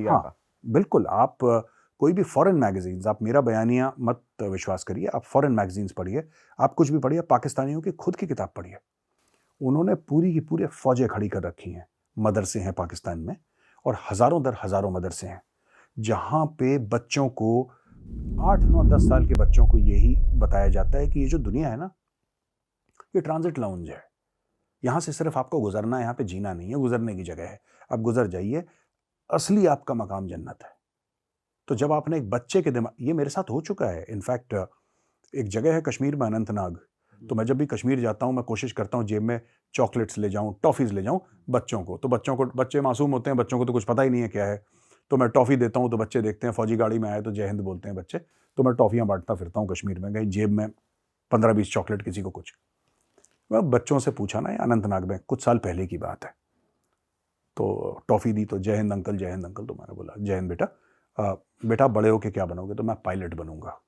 India हाँ, का। बिल्कुल। आप कोई भी फॉरेन मैगजीन्स, आप मेरा बयानिया मत विश्वास करिए, आप फॉरेन मैगजीन्स पढ़िए, आप कुछ भी पढ़िए, पाकिस्तानियों की खुद की किताब पढ़िए। उन्होंने पूरी की पूरी फौजें खड़ी कर रखी हैं, मदरसे हैं पाकिस्तान में, और हज़ारों दर हज़ारों मदरसे हैं, जहाँ पे बच्चों को 8, 9, 10 साल के बच्चों को यही बताया जाता है कि ये जो दुनिया है ना, ये ट्रांजिट लाउंज है। यहाँ से सिर्फ आपको गुजरना है, यहाँ पे जीना नहीं है, गुजरने की जगह है। आप गुजर जाइए, असली आपका मकाम जन्नत है। तो जब आपने एक बच्चे के दिमाग, ये मेरे साथ हो चुका है। इनफैक्ट एक जगह है कश्मीर में, अनंतनाग, तो मैं जब भी कश्मीर जाता हूँ मैं कोशिश करता हूँ जेब में चॉकलेट्स ले जाऊँ, टॉफ़ीज़ ले जाऊँ बच्चों को। तो बच्चे मासूम होते हैं, बच्चों को तो कुछ पता ही नहीं है क्या है। तो मैं टॉफ़ी देता हूँ तो बच्चे देखते हैं, फ़ौजी गाड़ी में आए तो जय हिंद बोलते हैं बच्चे। तो मैं टॉफ़ियाँ बांटता फिरता हूँ कश्मीर में, कहीं जेब में 15-20 चॉकलेट, किसी को कुछ। मैं बच्चों से पूछा ना, ये अनंतनाग में कुछ साल पहले की बात है, तो टॉफ़ी दी तो जय हिंद अंकल, जय हिंद अंकल। तो मैंने बोला जय हिंद बेटा, बेटा बड़े होके क्या बनोगे? तो मैं पायलट बनूंगा,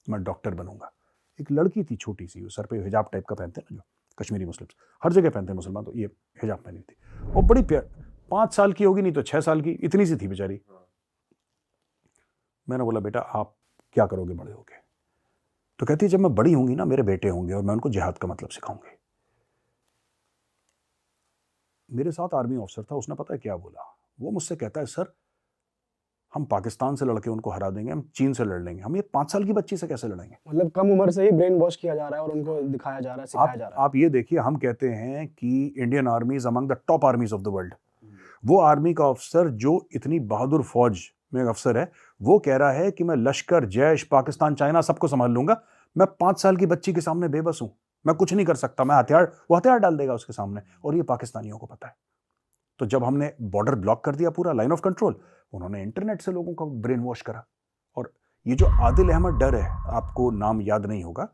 मैं डॉक्टर बनूंगा। एक लड़की थी छोटी सी, सर पे हिजाब टाइप का पहनते हैं ना, जो कश्मीरी मुस्लिम हर जगह पहनते हैं मुसलमान, तो ये हिजाब पहनी थी और बड़ी प्यार, 5 साल की होगी नहीं तो 6 साल की, इतनी सी थी बेचारी। मैंने बोला बेटा आप क्या करोगे बड़े होके? तो कहती जब मैं बड़ी होंगी ना, मेरे बेटे होंगे और मैं उनको जिहाद का मतलब सिखाऊंगी। मेरे साथ आर्मी ऑफिसर था, उसने पता है क्या बोला? वो मुझसे कहता है सर हम पाकिस्तान से लड़के उनको हरा देंगे, हम चीन से लड़ लेंगे, हम ये 5 साल की बच्ची से कैसे लड़ेंगे? मतलब कम उम्र से ही ब्रेन वॉश किया जा रहा है और उनको दिखाया जा रहा है, सिखाया जा रहा है। आप ये देखिए, हम कहते हैं कि Indian army is among the top आर्मीज of the world. वो आर्मी का अफसर जो इतनी बहादुर फौज में एक अफसर है, वो कह रहा है कि मैं लश्कर, जैश, पाकिस्तान, चाइना सबको संभाल लूंगा, मैं 5 साल की बच्ची के सामने बेबस हूं, मैं कुछ नहीं कर सकता, मैं वो हथियार डाल देगा उसके सामने, और ये पाकिस्तानियों को पता है। तो जब हमने बॉर्डर ब्लॉक कर दिया, पूरा लाइन ऑफ कंट्रोल, उन्होंने इंटरनेट से लोगों का ब्रेन वॉश करा। और ये जो आदिल अहमद डर है, आपको नाम याद नहीं होगा,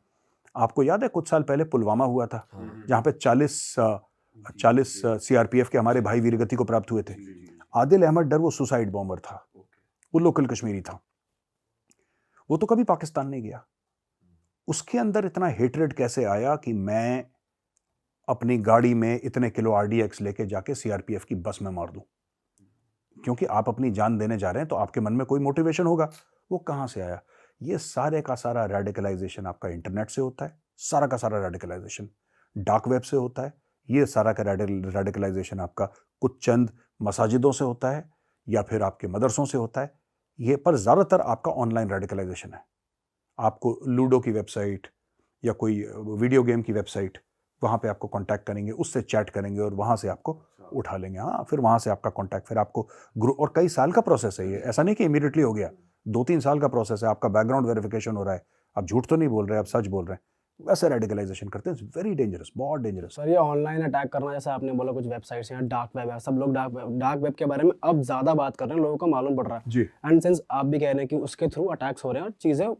आपको याद है कुछ साल पहले पुलवामा हुआ था, जहां पे 40 सीआरपीएफ के हमारे भाई वीरगति को प्राप्त हुए थे। आदिल अहमद डर वो सुसाइड बॉम्बर था, वो लोकल कश्मीरी था, वो तो कभी पाकिस्तान नहीं गया। उसके अंदर इतना हेटरेड कैसे आया कि मैं अपनी गाड़ी में इतने किलो आरडीएक्स लेके जाके सीआरपीएफ की बस में मार दूं? क्योंकि आप अपनी जान देने जा रहे हैं तो आपके मन में कोई मोटिवेशन होगा। वो कहां से आया? ये सारे का सारा रेडिकलाइजेशन आपका इंटरनेट से होता है, सारा का सारा रेडिकलाइजेशन डार्क वेब से होता है, ये सारा का रेडिकलाइजेशन आपका कुछ चंद मसाजिदों से होता है या फिर आपके मदरसों से होता है, ये पर ज़्यादातर आपका ऑनलाइन रेडिकलाइजेशन है। आपको लूडो की वेबसाइट या कोई वीडियो गेम की वेबसाइट, वहाँ पे आपको कांटेक्ट करेंगे, उससे चैट करेंगे और वहाँ से आपको उठा लेंगे। हाँ, फिर वहाँ से आपका कांटेक्ट, फिर आपको ग्रुप, और कई साल का प्रोसेस है ये, ऐसा नहीं कि इमीडिएटली हो गया, 2-3 साल का प्रोसेस है। आपका बैकग्राउंड वेरिफिकेशन हो रहा है, आप झूठ तो नहीं बोल रहे, आप सच बोल रहे हैं, वैसे रेडिकलाइजेशन करते हैं। इट्स वेरी डेंजरस, बहुत डेंजरस। सर ये ऑनलाइन अटैक करना, जैसे आपने बोला कुछ वेबसाइट्स हैं, डार्क वेब है, सब लोग डार्क वेब के बारे में अब ज़्यादा बात कर रहे हैं, लोगों को मालूम पड़ रहा है जी। एंड सिंस आप भी कह रहे हैं कि उसके थ्रू अटैक्स हो रहे हैं और चीज़ें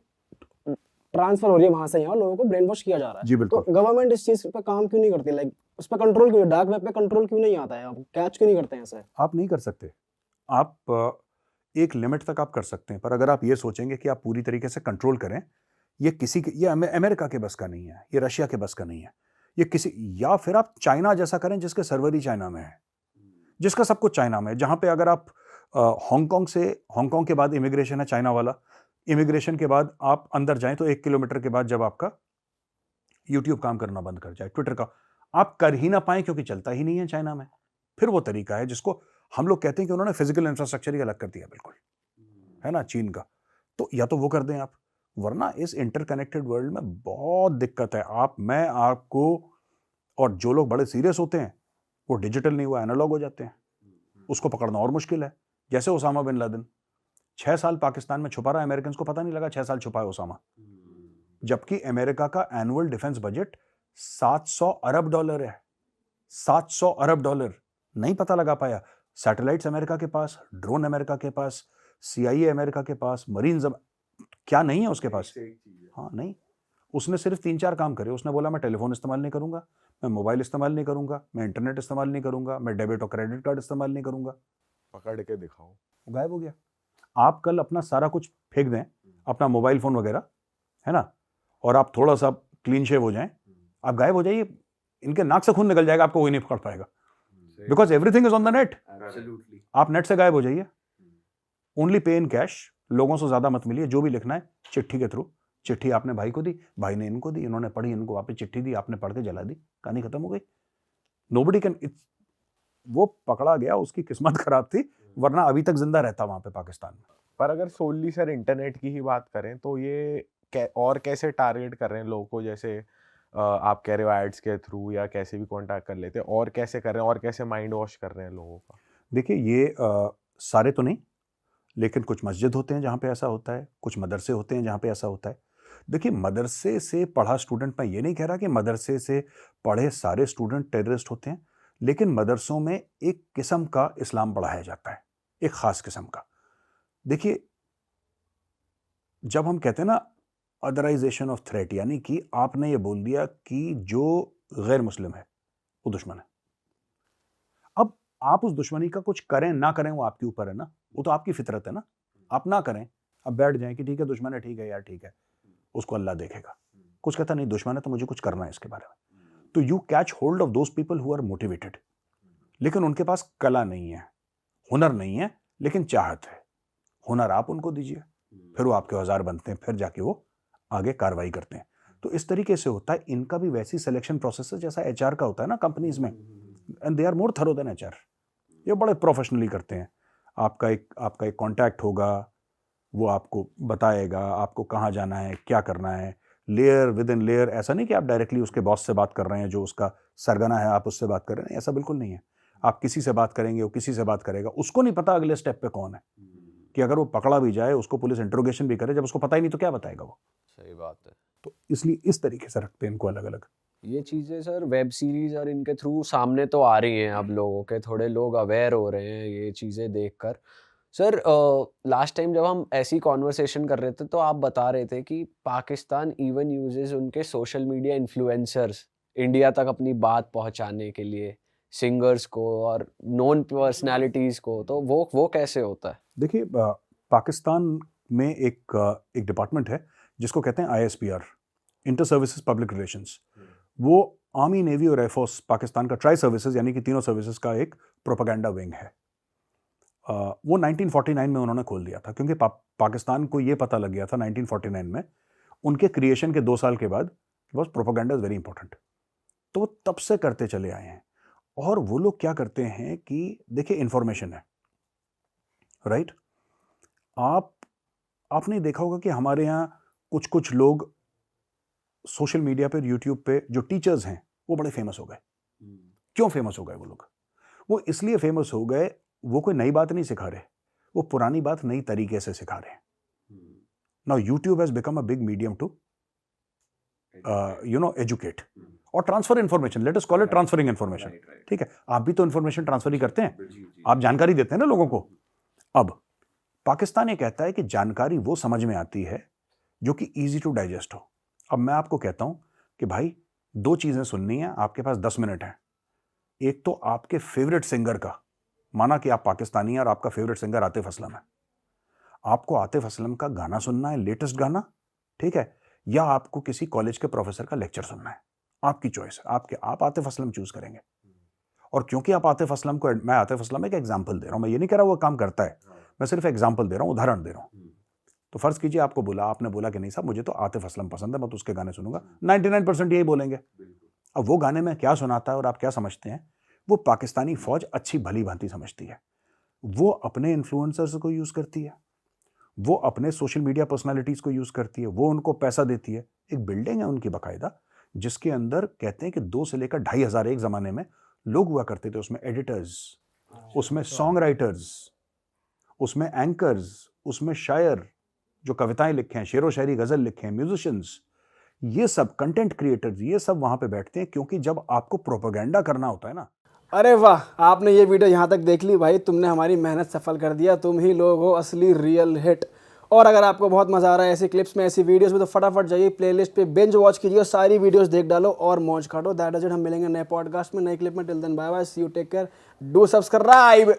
ट्रांसफर हो रही है वहां से यहाँ, लोगों को ब्रेन वॉश किया जा रहा है। जी बिल्कुल। तो गवर्नमेंट इस चीज पे काम क्यों नहीं करती? लाइक उस पर कंट्रोल क्यों, डार्क वेब पे कंट्रोल क्यों नहीं आता है? आप कैच क्यों नहीं करते हैं इसे? आप नहीं कर सकते, आप एक लिमिट तक आप कर सकते हैं, पर अगर आप ये सोचेंगे कि आप पूरी तरीके से कंट्रोल करें, ये अमेरिका के बस का नहीं है, ये रशिया के बस का नहीं है, ये किसी, या फिर आप चाइना जैसा करें जिसके सर्वर ही चाइना में है, जिसका सब कुछ चाइना में है, जहां पे अगर आप हांगकांग के बाद इमिग्रेशन है चाइना वाला, इमिग्रेशन के बाद आप अंदर जाएं तो 1 किलोमीटर के बाद जब आपका यूट्यूब काम करना बंद कर जाए, ट्विटर का आप कर ही ना पाए क्योंकि चलता ही नहीं है चाइना में, फिर वो तरीका है जिसको हम लोग कहते हैं कि उन्होंने फिजिकल इंफ्रास्ट्रक्चर ही अलग कर दिया बिल्कुल, है ना, चीन का। तो या तो वो कर दें आप, वरना इस इंटरकनेक्टेड वर्ल्ड में बहुत दिक्कत है। मैं आपको, और जो लोग बड़े सीरियस होते हैं वो डिजिटल नहीं, वो एनालॉग हो जाते हैं, उसको पकड़ना और मुश्किल है। जैसे ओसामा बिन लादेन 6 साल पाकिस्तान में छुपा रहा, अमेरिकन को पता नहीं लगा 6 साल छुपा है ओसामा, जबकि अमेरिका का एनुअल डिफेंस बजट $700 अरब है। $700 अरब नहीं पता लगा पाया। सैटेलाइट्स अमेरिका के पास, ड्रोन अमेरिका के पास, सीआईए अमेरिका के पास, मरीन्स क्या नहीं है उसके पास? हाँ नहीं, उसने सिर्फ 3-4 काम करे। उसने बोला मैं टेलीफोन इस्तेमाल नहीं करूंगा, मैं मोबाइल इस्तेमाल नहीं करूंगा, मैं इंटरनेट इस्तेमाल नहीं करूंगा, मैं डेबिट और क्रेडिट कार्ड इस्तेमाल नहीं करूंगा। पकड़ के दिखाओ, वो गायब हो गया। आप कल अपना सारा कुछ फेंक दें, अपना मोबाइल फोन वगैरह, है ना, और आप थोड़ा सा क्लीन शेव हो जाएं, आप गायब हो जाइए, इनके नाक से खून निकल जाएगा, आपको कोई नहीं पकड़ पाएगा, because everything is on the net. आप नेट से गायब हो जाइए, ओनली पे इन कैश, लोगों से ज़्यादा मत मिलिए, जो भी लिखना है चिट्ठी के थ्रू। चिट्ठी आपने भाई को दी, भाई ने इनको दी, इन्होंने पढ़ी, इनको वापस चिट्ठी दी, आपने पढ़ के जला दी, कहानी खत्म हो गई। नोबडी कैन, वो पकड़ा गया, उसकी किस्मत खराब थी, वरना अभी तक जिंदा रहता वहां पे पाकिस्तान में। पर अगर सोनली सर इंटरनेट की ही बात करें तो ये और कैसे टारगेट कर रहे हैं लोगों को, जैसे आप कह रहे हो एड्स के थ्रू या कैसे भी कांटेक्ट कर लेते हैं, और कैसे कर रहे हैं और कैसे माइंड वॉश कर रहे हैं लोगों का? देखिए ये सारे तो नहीं, लेकिन कुछ मस्जिद होते हैं जहाँ पे ऐसा होता है, कुछ मदरसे होते हैं जहाँ पे ऐसा होता है। देखिए मदरसे से पढ़ा स्टूडेंट, मैं ये नहीं कह रहा कि मदरसे से पढ़े सारे स्टूडेंट टेररिस्ट होते हैं, लेकिन मदरसों में एक किस्म का इस्लाम पढ़ाया जाता है, एक ख़ास किस्म का। देखिए जब हम कहते हैं ना अदराइजेशन ऑफ थ्रेट, यानी कि आपने ये बोल दिया कि जो गैर मुस्लिम है वो दुश्मन है। अब आप उस दुश्मनी का कुछ करें ना करें वो आपके ऊपर है ना, वो तो आपकी फितरत है ना। आप ना करें, अब बैठ जाएं कि ठीक है दुश्मन है, ठीक है यार ठीक है, उसको अल्लाह देखेगा। कुछ कहता नहीं दुश्मन है तो मुझे कुछ करना है इसके बारे में। तो you catch hold of those people who are motivated, लेकिन उनके पास कला नहीं है, हुनर नहीं है, लेकिन चाहत है। हुनर आप उनको दीजिए, फिर वो आपके औजार बनते हैं, फिर जाके वो आगे कार्रवाई करते हैं। तो इस तरीके से होता है। इनका भी वैसी सिलेक्शन प्रोसेस है जैसा एचआर का होता है ना कंपनीज में, and they are more thorough than HR. ये बड़े प्रोफेशनली करते हैं। आपका एक कांटेक्ट होगा, वो आपको बताएगा आपको कहाँ जाना है, क्या करना है, लेयर विद इन लेयर। ऐसा नहीं कि आप डायरेक्टली उसके बॉस से बात कर रहे हैं, जो उसका सरगना है आप उससे बात कर रहे हैं, ऐसा बिल्कुल नहीं है। आप किसी से बात करेंगे, वो किसी से बात करेगा, उसको नहीं पता अगले स्टेप पे कौन है, कि अगर वो पकड़ा भी जाए, उसको पुलिस इंट्रोगेशन भी करे, जब उसको पता ही नहीं तो क्या बताएगा वो। सही बात है। तो इसलिए इस तरीके से रखते हैं इनको अलग अलग। ये चीज़ें सर वेब सीरीज और इनके थ्रू सामने तो आ रही हैं, अब लोगों के थोड़े लोग अवेयर हो रहे हैं ये चीज़ें देखकर। सर लास्ट टाइम जब हम ऐसी कॉन्वर्सेशन कर रहे थे तो आप बता रहे थे कि पाकिस्तान इवन यूजेस उनके सोशल मीडिया इन्फ्लुएंसर्स इंडिया तक अपनी बात पहुंचाने के लिए, सिंगर्स को और नॉन पर्सनालिटीज़ को, तो वो कैसे होता है? देखिए पाकिस्तान में एक डिपार्टमेंट है जिसको कहते हैं ISPR, inter services public relations. वो आर्मी, नेवी और एयरफोर्स पाकिस्तान का ट्राई सर्विसेज यानी कि तीनों सर्विसेज का एक प्रोपेगेंडा विंग है। वो 1949 में उन्होंने खोल दिया था, क्योंकि पाकिस्तान को ये पता लग गया था 1949 में, उनके क्रिएशन के 2 साल के बाद, बस प्रोपेगेंडा इज वेरी इंपॉर्टेंट। तो वो तब से करते चले आए हैं। और वो लोग क्या करते हैं कि देखिए इंफॉर्मेशन है, राइट? आपने देखा होगा कि हमारे यहाँ कुछ कुछ लोग सोशल मीडिया पर, यूट्यूब पे जो टीचर्स हैं वो बड़े फेमस हो गए। क्यों फेमस हो गए वो लोग? वो इसलिए फेमस हो गए, वो कोई नई बात नहीं सिखा रहे, वो पुरानी बात नई तरीके से सिखा रहे हैं। Now YouTube has become a big medium to educate और transfer information. Let us call it transferring information. ठीक है, आप भी तो इन्फॉर्मेशन ट्रांसफर ही करते हैं, आप जानकारी देते हैं ना लोगों को। अब पाकिस्तान ये कहता है कि जानकारी वो समझ में आती है जो कि इजी टू डाइजेस्ट हो। अब मैं आपको कहता हूं कि भाई 2 चीजें सुननी है, आपके पास 10 मिनट है। एक तो आपके फेवरेट सिंगर का, माना कि आप पाकिस्तानी हैं और आपका फेवरेट सिंगर आतिफ असलम है, आपको आतिफ असलम का गाना सुनना है, लेटेस्ट गाना, ठीक है, या आपको किसी कॉलेज के प्रोफेसर का लेक्चर सुनना है, आपकी चॉइस है। आप आतिफ असलम चूज करेंगे। और क्योंकि आप आतिफ असलम को, मैं आतिफ असलम एक एग्जाम्पल दे रहा हूं, मैं ये नहीं कह रहा वो काम करता है, मैं सिर्फ एग्जाम्पल दे रहा हूं, उदाहरण दे रहा हूं। तो फर्ज कीजिए आपको बोला, आपने बोला कि नहीं साहब मुझे तो आतिफ असलम पसंद है, मैं तो उसके गाने सुनूंगा। 99% यही बोलेंगे। अब वो गाने में क्या सुनाता है और आप क्या समझते हैं, वो पाकिस्तानी फौज अच्छी भली भांति समझती है। वो अपने इन्फ्लुएंसर्स को यूज करती है, वो अपने सोशल मीडिया पर्सनालिटीज को यूज करती है, वो उनको पैसा देती है। एक बिल्डिंग है उनकी बाकायदा, जिसके अंदर कहते हैं कि 2 से लेकर 2,500 एक जमाने में लोग हुआ करते थे। उसमें एडिटर्स, उसमें सॉन्ग राइटर्स, उसमें एंकर्स, उसमें शायर जो कविताएं लिखे हैं, शेरो शायरी गजल लिखे हैं, म्यूजिशियंस, ये सब कंटेंट क्रिएटर्स, ये सब वहां पे बैठते हैं। क्योंकि जब आपको प्रोपेगेंडा करना होता है ना। अरे वाह, आपने ये वीडियो यहाँ तक देख ली भाई, तुमने हमारी मेहनत सफल कर दिया। तुम ही लोग हो असली रियल हिट। और अगर आपको बहुत मजा आ रहा है ऐसी क्लिप्स में, ऐसी वीडियोस में, तो फटाफट जाइए प्लेलिस्ट पे, बिंज वॉच कीजिए और सारी वीडियोस देख डालो और मौज काटो। That is it. हम मिलेंगे नए पॉडकास्ट में, नए क्लिप में। Till then bye bye, see you, take care, do subscribe.